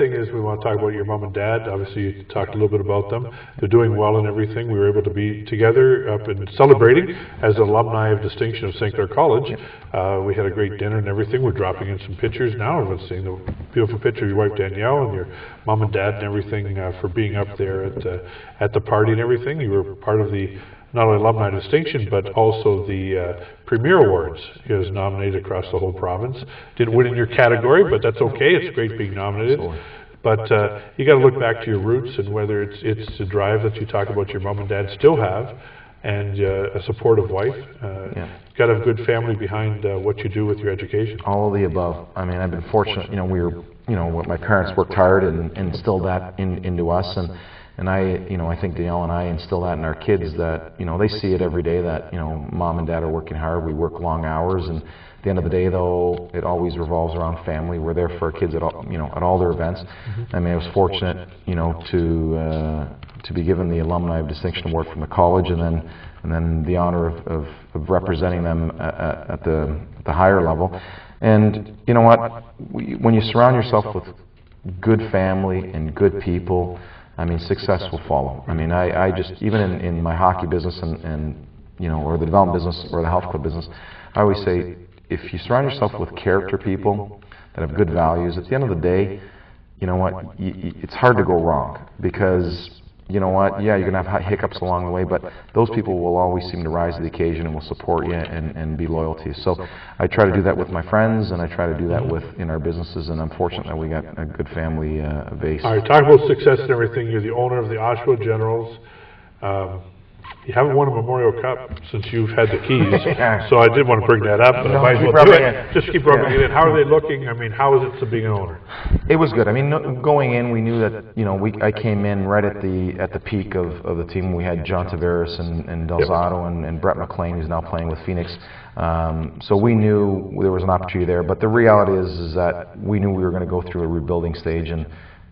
thing is we want to talk about your mom and dad. Obviously, you talked a little bit about them. They're doing well and everything. We were able to be together up and celebrating as alumni of distinction of St. Clair College. We had a great dinner and everything. We're dropping in some pictures now. Everyone's seeing the beautiful picture of your wife Danielle and your mom and dad and everything for being up there at the party and everything. You were part of the not only alumni distinction, but also the Premier Awards. He was nominated across the whole province. Didn't win in your category, but that's okay. It's great being nominated. But you got to look back to your roots and whether it's the drive that you talk about your mom and dad still have, and a supportive wife. Got to have a good family behind what you do with your education. All of the above. I mean, I've been fortunate. My parents worked hard and instilled that into us, and I think Danielle and I instill that in our kids that, they see it every day that, mom and dad are working hard. We work long hours, and at the end of the day, though, it always revolves around family. We're there for our kids at all, at all their events. I mean, I was fortunate, to be given the Alumni of Distinction Award from the college, and then the honor of representing them at the higher level. And you know what? When you surround yourself with good family and good people, I mean, success will follow. I mean, I just, even in my hockey business and or the development business or the health club business, I always say, if you surround yourself with character people that have good values, at the end of the day, you know what, it's hard to go wrong, because you know what, yeah, you're going to have hiccups along the way, but those people will always seem to rise to the occasion and will support you and be loyal to you. So I try to do that with my friends, and I try to do that in our businesses, and I'm fortunate that we got a good family base. All right, talk about success and everything. You're the owner of the Oshawa Generals. You haven't won a Memorial Cup since you've had the keys, so I did want to bring that up, but I might as well do it. Just keep rubbing it in. How are they looking? I mean, how is it to being an owner? It was good. I mean, going in, we knew that I came in right at the peak of the team. We had John Tavares and Delzato and Brett McLean, who's now playing with Phoenix. So we knew there was an opportunity there. But the reality is that we knew we were going to go through a rebuilding stage,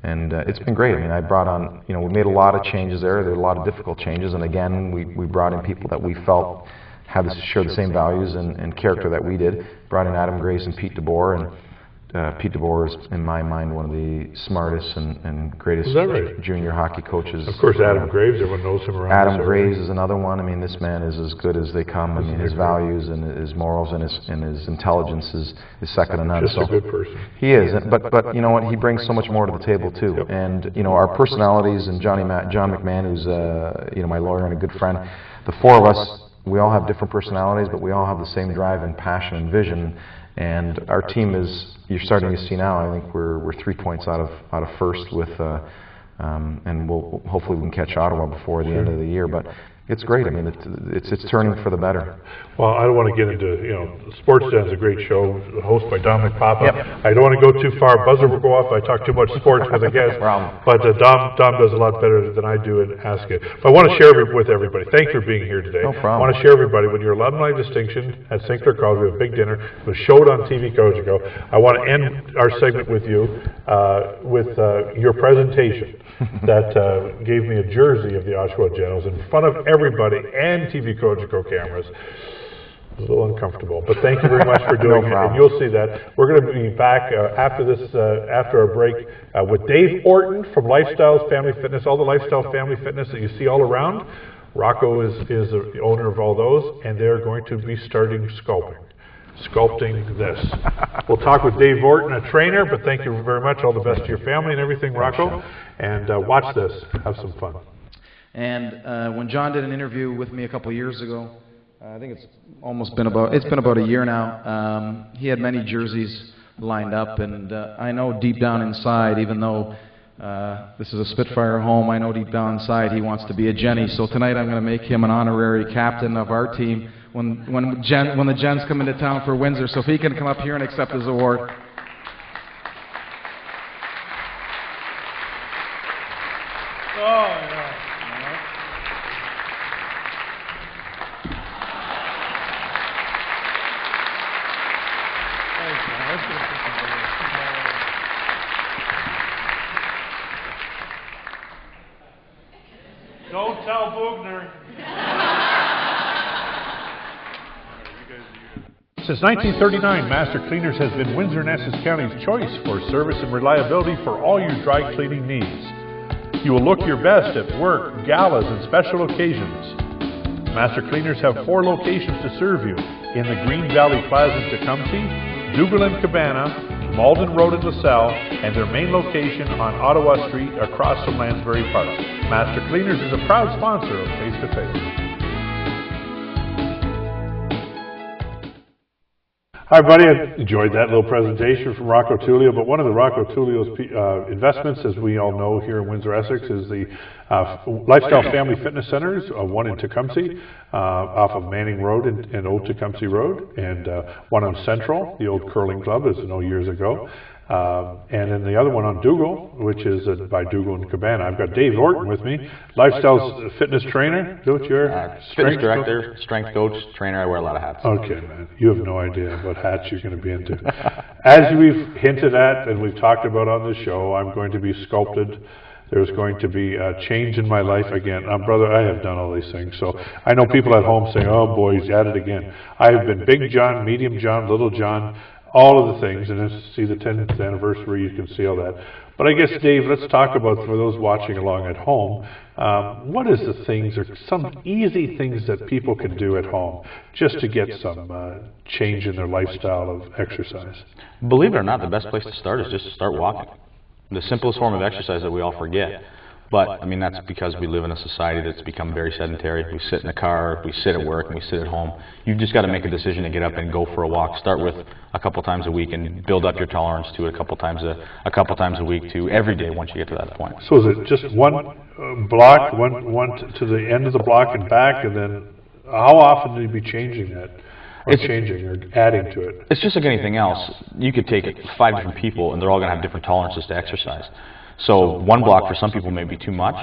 and it's been great. I mean, I brought on, we made a lot of changes there. There were a lot of difficult changes, and again, we brought in people that we felt share the same values and character that we did. Brought in Adam Graves and Pete DeBoer, and Pete DeBoer is, in my mind, one of the smartest and greatest junior hockey coaches. Of course, Adam Graves, everyone knows him around. Adam Graves is another one. I mean, this man is as good as they come. I mean, his values and his morals and his intelligence is second to none. Just a good person. He is, but you know what? He brings so much more to the table too. Yep. And our personalities, and John McMahon, who's my lawyer and a good friend. The four of us, we all have different personalities, but we all have the same drive and passion and vision. And our team is, you're starting to see now, I think we're 3 points out of first with, and hopefully we can catch Ottawa before the end of the year. But it's great. I mean, it's turning for the better. Well, I don't want to get into, Sports Den's a great show, hosted by Dominic Papa. Yep. I don't want to go too far. Buzzer will go off if I talk too much sports with a guest. But Dom does a lot better than I do in Ask It. But I want to share with everybody. Thanks for being here today. No problem. I want to share everybody, when you're alumni distinction at St. Clair College, we have a big dinner. It was showed on TV codes ago. I want to end our segment with you with your presentation that gave me a jersey of the Oshawa Generals in front of everybody and TV Cogeco cameras. It was a little uncomfortable, but thank you very much for doing it, and you'll see that. We're going to be back after our break, with Dave Orton from Lifestyles Family Fitness, all the Lifestyle Family Fitness that you see all around. Rocco is the owner of all those, and they're going to be starting sculpting this. We'll talk with Dave Orton, a trainer, but thank you very much. All the best to your family and everything, Rocco. And watch this. Have some fun. And when John did an interview with me a couple of years ago, I think it's been about a year now, he had many jerseys lined up, and I know deep down inside, even though this is a Spitfire home, I know deep down inside he wants to be a Jenny. So tonight I'm going to make him an honorary captain of our team when the Gens come into town for Windsor. So if he can come up here and accept his award. Oh, yeah. Don't tell Bugner. Since 1939, Master Cleaners has been Windsor and Essex County's choice for service and reliability for all your dry cleaning needs. You will look your best at work, galas, and special occasions. Master Cleaners have 4 locations to serve you in the Green Valley Plaza in Tecumseh, Dougal and Cabana, Malden Road in LaSalle, and their main location on Ottawa Street across from Lansbury Park. Master Cleaners is a proud sponsor of Face to Face. Hi, buddy. I enjoyed that little presentation from Rocco Tullio, but one of the Rocco Tullio's investments, as we all know here in Windsor, Essex, is the Lifestyle Family Fitness Centers, one in Tecumseh, off of Manning Road and Old Tecumseh Road, and one on Central, the old curling club, as you know, years ago. And then the other one on Dougal, which is by Dougal and Cabana. I've got Dave Orton with me, lifestyle fitness trainer. What's your fitness director, strength coach, trainer. I wear a lot of hats. Okay, man. You have no idea what hats you're going to be into. As we've hinted at and we've talked about on the show, I'm going to be sculpted. There's going to be a change in my life again. Brother, I have done all these things. So I know people at home saying, oh boy, he's at it again. I have been Big John, Medium John, Little John, all of the things, and as see the 10th anniversary, you can see all that. But I guess, Dave, let's talk about, for those watching along at home, what is the things, or some easy things that people can do at home just to get some change in their lifestyle of exercise? Believe it or not, the best place to start is just to start walking. The simplest form of exercise that we all forget. But, I mean, that's because we live in a society that's become very sedentary. We sit in the car, we sit at work, and we sit at home. You've just got to make a decision to get up and go for a walk. Start with a couple times a week and build up your tolerance to it a couple times a week to every day once you get to that point. So is it just one block, one to the end of the block and back, and then how often do you be changing that? Or changing or adding to it? It's just like anything else. You could take 5 different people, and they're all going to have different tolerances to exercise. So 1 block for some people may be too much,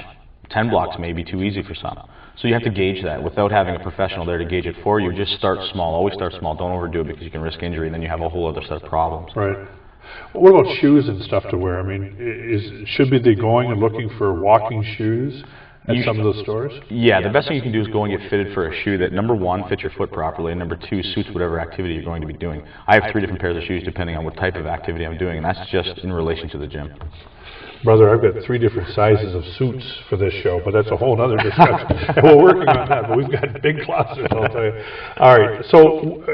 10 blocks may be too easy for some. So you have to gauge that without having a professional there to gauge it for you. Just start small. Always start small. Don't overdo it because you can risk injury, and then you have a whole other set of problems. Right. What about shoes and stuff to wear? I mean, should they be going and looking for walking shoes at some of those stores? Yeah, the best thing you can do is go and get fitted for a shoe that, number 1, fits your foot properly, and number 2, suits whatever activity you're going to be doing. I have 3 different pairs of shoes depending on what type of activity I'm doing, and that's just in relation to the gym. Brother, I've got 3 different sizes of suits for this show, but that's a whole other discussion. And we're working on that, but we've got big closets, I'll tell you. All right, so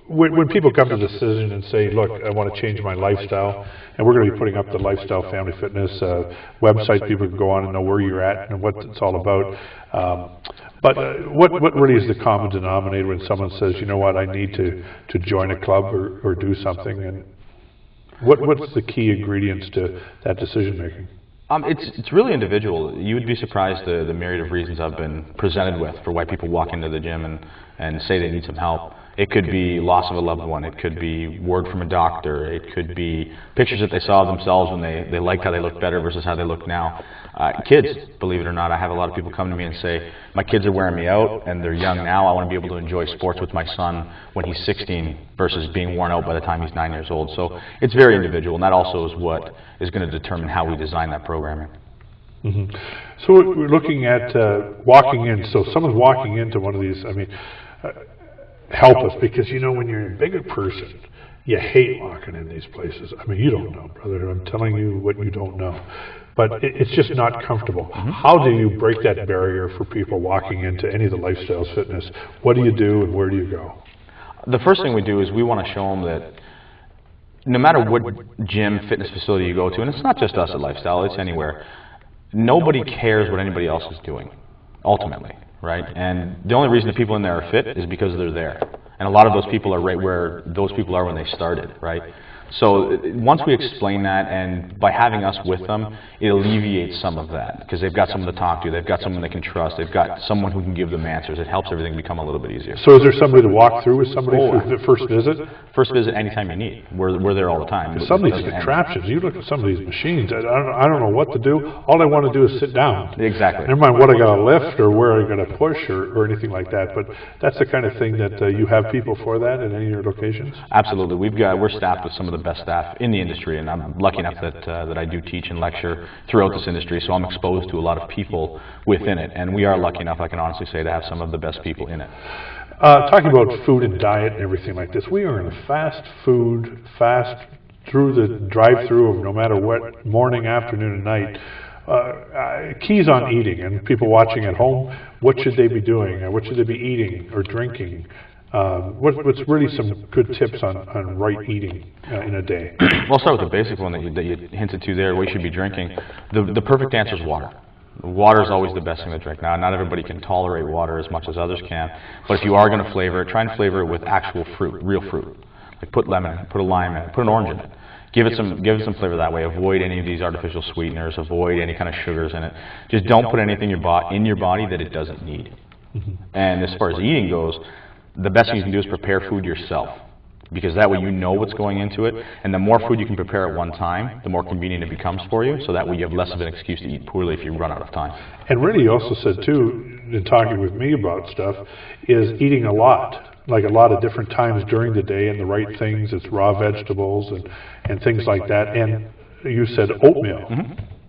when people come to the decision and say, look, I want to change my lifestyle, and we're going to be putting up the Lifestyle Family Fitness website, people can go on and know where you're at and what it's all about. But what really is the common denominator when someone says, you know what, I need to join a club or do something? And what's the key ingredients to that decision making? It's really individual. You would be surprised the myriad of reasons I've been presented with for why people walk into the gym and say they need some help. It could be loss of a loved one. It could be word from a doctor. It could be pictures that they saw of themselves when they liked how they looked better versus how they look now. Kids, believe it or not, I have a lot of people come to me and say, my kids are wearing me out and they're young now. I want to be able to enjoy sports with my son when he's 16 versus being worn out by the time he's 9 years old. So it's very individual, and that also is what is going to determine how we design that programming. Mm-hmm. So we're looking at walking in. So someone's walking into one of these, I mean, help us, because you know when you're a bigger person, you hate walking in these places. I mean, you don't know, brother. I'm telling you what you don't know. But it's just not comfortable. How do you break that barrier for people walking into any of the Lifestyles Fitness? What do you do and where do you go? The first thing we do is we want to show them that no matter what gym, fitness facility you go to, and it's not just us at Lifestyle, it's anywhere, nobody cares what anybody else is doing, ultimately. Right? And the only reason the people in there are fit is because they're there. And a lot of those people are right where those people are when they started, right? So once we explain that, and by having us with them, it alleviates some of that, because they've got someone to talk to, they've got someone they can trust, they've got someone who can give them answers. It helps everything become a little bit easier. So is there somebody to walk through with somebody for the first visit? First visit anytime you need. We're there all the time. Some of these contraptions, you look at some of these machines, I don't know what to do. All I want to do is sit down. Exactly. Never mind what I got to lift or where I got to push or anything like that. But that's the kind of thing that you have people for that in any of your locations? Absolutely. We're staffed with some of the best staff in the industry, and I'm lucky enough that I do teach and lecture throughout this industry, so I'm exposed to a lot of people within it, and we are lucky enough, I can honestly say, to have some of the best people in it. Talking about food and diet and everything like this, we are in a fast through the drive-through of no matter what, morning, afternoon, and night. Keys on eating, and people watching at home, what should they be doing? What should they be eating or drinking? What's really some good tips on right eating in a day? Well, I'll start with the basic one that you hinted to there, what you should be drinking. The perfect answer is water. Water is always the best thing to drink. Now, not everybody can tolerate water as much as others can, but if you are going to flavor it, try and flavor it with actual fruit, real fruit. Like put lemon in it, put a lime in it, put an orange in it. Give it some flavor that way. Avoid any of these artificial sweeteners. Avoid any kind of sugars in it. Just don't put anything in your body that it doesn't need. And as far as eating goes, the best thing you can do is prepare food yourself, because that way you know what's going into it, and the more food you can prepare at one time, the more convenient it becomes for you, so that way you have less of an excuse to eat poorly if you run out of time. And really, you also said too, in talking with me about stuff, is eating a lot, like a lot of different times during the day, and the right things. It's raw vegetables and things like that. And you said oatmeal.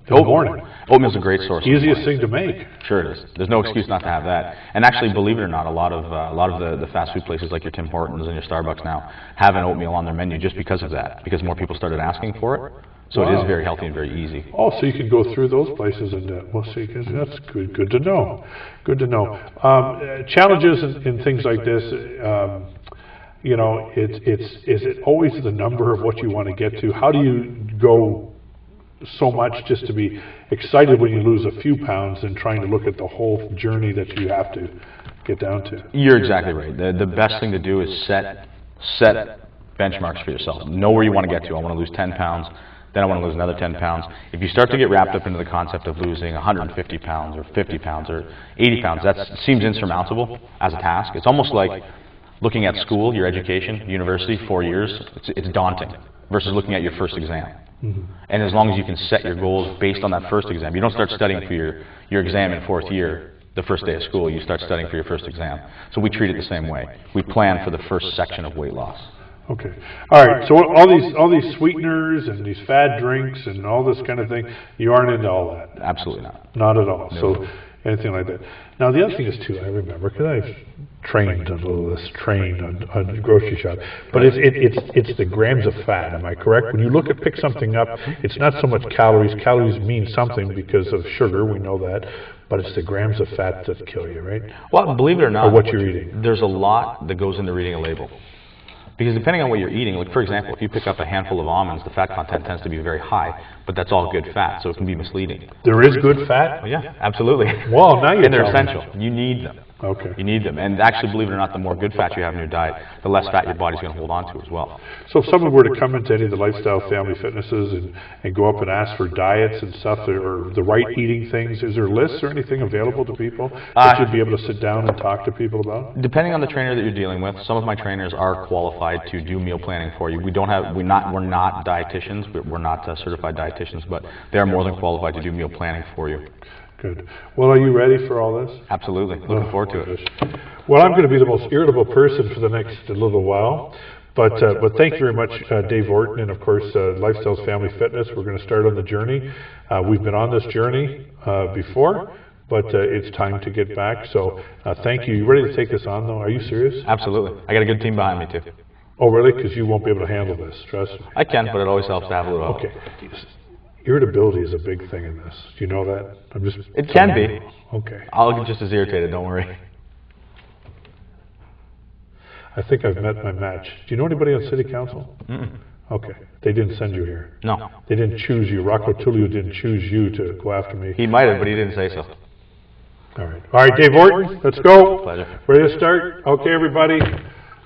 In the morning. Oatmeal's a great source. Easiest thing to make. Sure it is. There's no excuse not to have that. And actually, believe it or not, a lot of the fast food places like your Tim Hortons and your Starbucks now have an oatmeal on their menu just because of that, because more people started asking for it. So it is very healthy and very easy. Oh, so you can go through those places and we'll see. That's good. Good to know. Good to know. Challenges and things like this. You know, is it always the number of what you want to get to? How do you go so much just to be excited when you lose a few pounds and trying to look at the whole journey that you have to get down to? You're exactly right. The best thing to do is set benchmarks for yourself. Know where you want to get to. I want to lose 10 pounds. Then I want to lose another 10 pounds. If you start to get wrapped up into the concept of losing 150 pounds or 50 pounds or 80 pounds, that seems insurmountable as a task. It's almost like looking at school, your education, university, 4 years. It's daunting versus looking at your first exam. And as long as you can set your goals based on that first exam, you don't start studying for your exam in fourth year, the first day of school. You start studying for your first exam. So we treat it the same way. We plan for the first section of weight loss. Okay. All right. So all these sweeteners and these fad drinks and all this kind of thing, you aren't into all that? Absolutely not. Not at all. No. So anything like that. Now the other thing is too, I remember, because I've trained on grocery shop, but it's the grams of fat. Am I correct? When you pick something up, it's not so much calories. Calories mean something because of sugar. We know that. But it's the grams of fat that kill you, right? Well, believe it or not, or what you're eating. There's a lot that goes into reading a label. Because depending on what you're eating, like for example, if you pick up a handful of almonds, the fat content tends to be very high, but that's all good fat, so it can be misleading. There is good fat? Oh, yeah, absolutely. Well, now you're and they're essential. You need them. Okay. You need them. And actually, believe it or not, the more good fat you have in your diet, the less fat your body's going to hold on to as well. So if someone were to come into any of the Lifestyle Family Fitnesses and go up and ask for diets and stuff, or the right eating things, is there lists or anything available to people that you'd be able to sit down and talk to people about? Depending on the trainer that you're dealing with, some of my trainers are qualified to do meal planning for you. We're not dietitians. We're not certified dietitians, but they are more than qualified to do meal planning for you. Good. Well, are you ready for all this? Absolutely. Looking forward to it. Well, I'm going to be the most irritable person for the next little while, but thank you very much, Dave Orton, and of course, Lifestyles Family Fitness. We're going to start on the journey. We've been on this journey before, but it's time to get back. So thank you. You ready to take this on, though? Are you serious? Absolutely. I got a good team behind me, too. Oh, really? Because you won't be able to handle this, trust me. I can, but it always helps to have a little help. Okay. Irritability is a big thing in this. Do you know that? It can be. Okay. I'll get just as irritated, don't worry. I think I've met my match. Do you know anybody on City Council? Okay. They didn't send you here. No. They didn't choose you. Rocco Tullio didn't choose you to go after me. He might have, but he didn't say so. All right. All right, Dave Orton, let's go. Pleasure. Ready to start? Okay, everybody.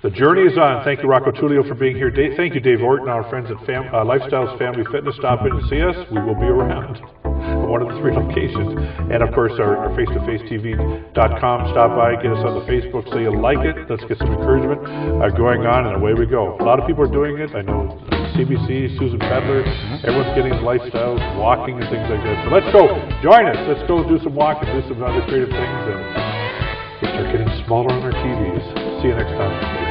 The journey is on. Thank you, Rocco Tullio, for being here. Thank you, Dave Orton, our friends at Lifestyles Family Fitness. Stop in and see us. We will be around at one of the 3 locations. And, of course, our face-to-facetv.com. Stop by, get us on the Facebook, so you like it. Let's get some encouragement going on, and away we go. A lot of people are doing it. I know CBC, Susan Pedler, everyone's getting lifestyles, walking and things like that. So let's go. Join us. Let's go do some walking, do some other creative things, and we'll start getting smaller on our TVs. See you next time.